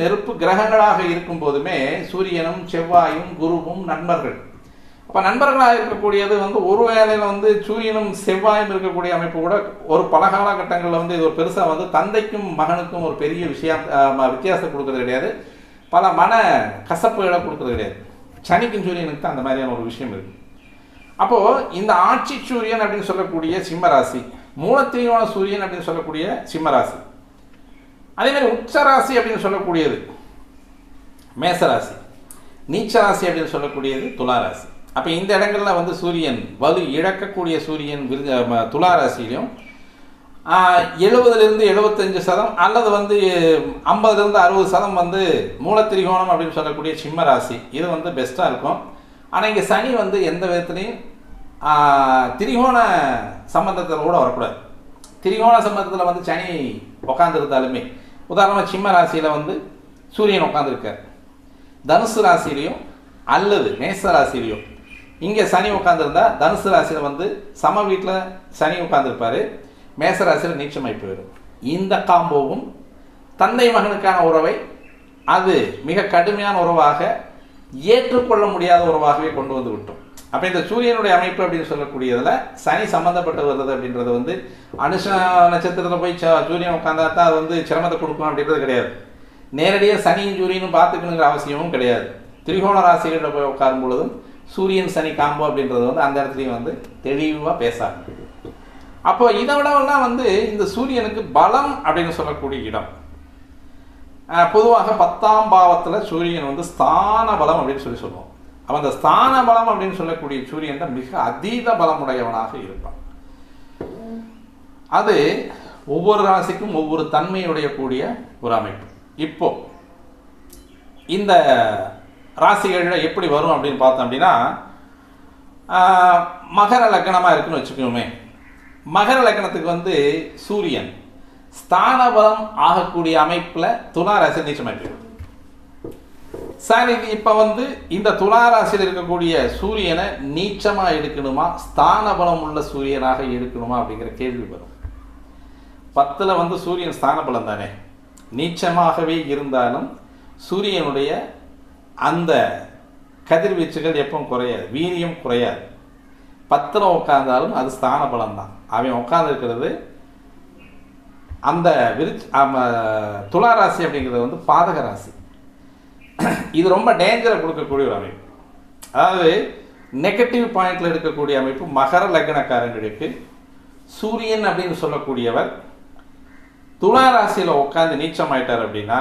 நெருப்பு கிரகங்களாக இருக்கும் போதுமே சூரியனும் செவ்வாயும் குருவும் நண்பர்கள். அப்போ நண்பர்களாக இருக்கக்கூடியது ஒரு வேளையில் சூரியனும் செவ்வாயும் இருக்கக்கூடிய அமைப்பு கூட ஒரு பல காலகட்டங்களில் இது ஒரு பெருசாக தந்தைக்கும் மகனுக்கும் ஒரு பெரிய வித்தியாசம் கொடுக்கறது கிடையாது, பல மன கசப்புகளை கொடுக்கறது கிடையாது. சனிக்கும் சூரியனுக்கு தான் அந்த மாதிரியான ஒரு விஷயம் இருக்குது. அப்போது இந்த ஆட்சி சூரியன் அப்படின்னு சொல்லக்கூடிய சிம்மராசி, மூலத்திரிகோண சூரியன் அப்படின்னு சொல்லக்கூடிய சிம்மராசி, அதே மாதிரி உச்சராசி அப்படின்னு சொல்லக்கூடியது மேசராசி, நீச்சராசி அப்படின்னு சொல்லக்கூடியது துளாராசி. அப்போ இந்த இடங்களில் சூரியன் வலு இழக்கக்கூடிய சூரியன் துளாராசிலையும் 70% 75% அல்லது 50% 60% மூலத்திரிகோணம் அப்படின்னு சொல்லக்கூடிய சிம்ம ராசி, இது பெஸ்ட்டாக இருக்கும். ஆனால் இங்கே சனி எந்த விதத்துலையும் திரிகோண சம்பந்தத்தில் கூட வரக்கூடாது. திரிகோண சம்பந்தத்தில் சனி உட்காந்துருந்தாலுமே, உதாரணமாக சிம்ம ராசியில் சூரியன் உட்காந்துருக்கார், தனுசு ராசிலையும் அல்லது மேச ராசிலையும் இங்கே சனி உட்காந்துருந்தா தனுசு ராசியில் சம வீட்டில் சனி உட்காந்துருப்பார், மேச ராசியில் நீச்சமாய் போயிடும். இந்த காம்போவும் தந்தை மகனுக்கான உறவை அது மிக கடுமையான உறவாக ஏற்றுக்கொள்ள முடியாத உறவாகவே கொண்டு வந்து விட்டோம். அப்போ இந்த சூரியனுடைய அமைப்பு அப்படின்னு சொல்லக்கூடியதில் சனி சம்மந்தப்பட்டு வருது அப்படின்றது அனுஷ நட்சத்திரத்தில் போய் சூரியன் உட்காந்தா தான் அது சிரமத்தை கொடுக்கும் அப்படின்றது கிடையாது. நேரடியாக சனியும் சூரியனும் பார்த்துக்கணுங்கிற அவசியமும் கிடையாது. திரிகோண ராசிகளில் போய் உட்காரும் பொழுதும் சூரியன் சனி காம்போ அப்படின்றது அந்த இடத்துலையும் தெளிவாக பேசாது. அப்போ இதை விடவெல்லாம் இந்த சூரியனுக்கு பலம் அப்படின்னு சொல்லக்கூடிய இடம் பொதுவாக 10ஆம் பாவத்தில் சூரியன் ஸ்தான பலம் அப்படின்னு சொல்லுவோம். அவன் அந்த ஸ்தான பலம் அப்படின்னு சொல்லக்கூடிய சூரியன் மிக அதீத பலமுடையவனாக இருப்பான். அது ஒவ்வொரு ராசிக்கும் ஒவ்வொரு தன்மையுடைய கூடிய ஒரு அமைப்பு. இப்போ இந்த ராசிகளில் எப்படி வரும் அப்படின்னு பார்த்தோம் அப்படின்னா, மகர லக்னமாக இருக்குன்னு வச்சுக்கோமே. மகர லக்னத்துக்கு சூரியன் ஸ்தான பலம் ஆகக்கூடிய அமைப்பில் துளாராசி நீச்சமாயிட்டு சார். இது இப்போ இந்த துளாராசியில் இருக்கக்கூடிய சூரியனை நீச்சமாக எடுக்கணுமா, ஸ்தான பலம் உள்ள சூரியனாக எடுக்கணுமா அப்படிங்கிற கேள்வி வரும். 10ல் சூரியன் ஸ்தான பலம் தானே, நீச்சமாகவே இருந்தாலும் சூரியனுடைய அந்த கதிர்வீச்சுகள் எப்பவும் குறையாது, வீரியம் குறையாது. 10ல் உட்கார்ந்தாலும் அது ஸ்தான பலம் தான். அவன் உட்கார்ந்துருக்கிறது அந்த துளாராசி அப்படிங்கிறது பாதக ராசி. இது ரொம்ப டேஞ்சரை கொடுக்கக்கூடிய ஒரு அமைப்பு. அதாவது நெகட்டிவ் பாயிண்டில் எடுக்கக்கூடிய அமைப்பு மகர லக்னக்காரங்களுக்கு. சூரியன் அப்படின்னு சொல்லக்கூடியவர் துளாராசியில் உட்காந்து நீச்சமாயிட்டார் அப்படின்னா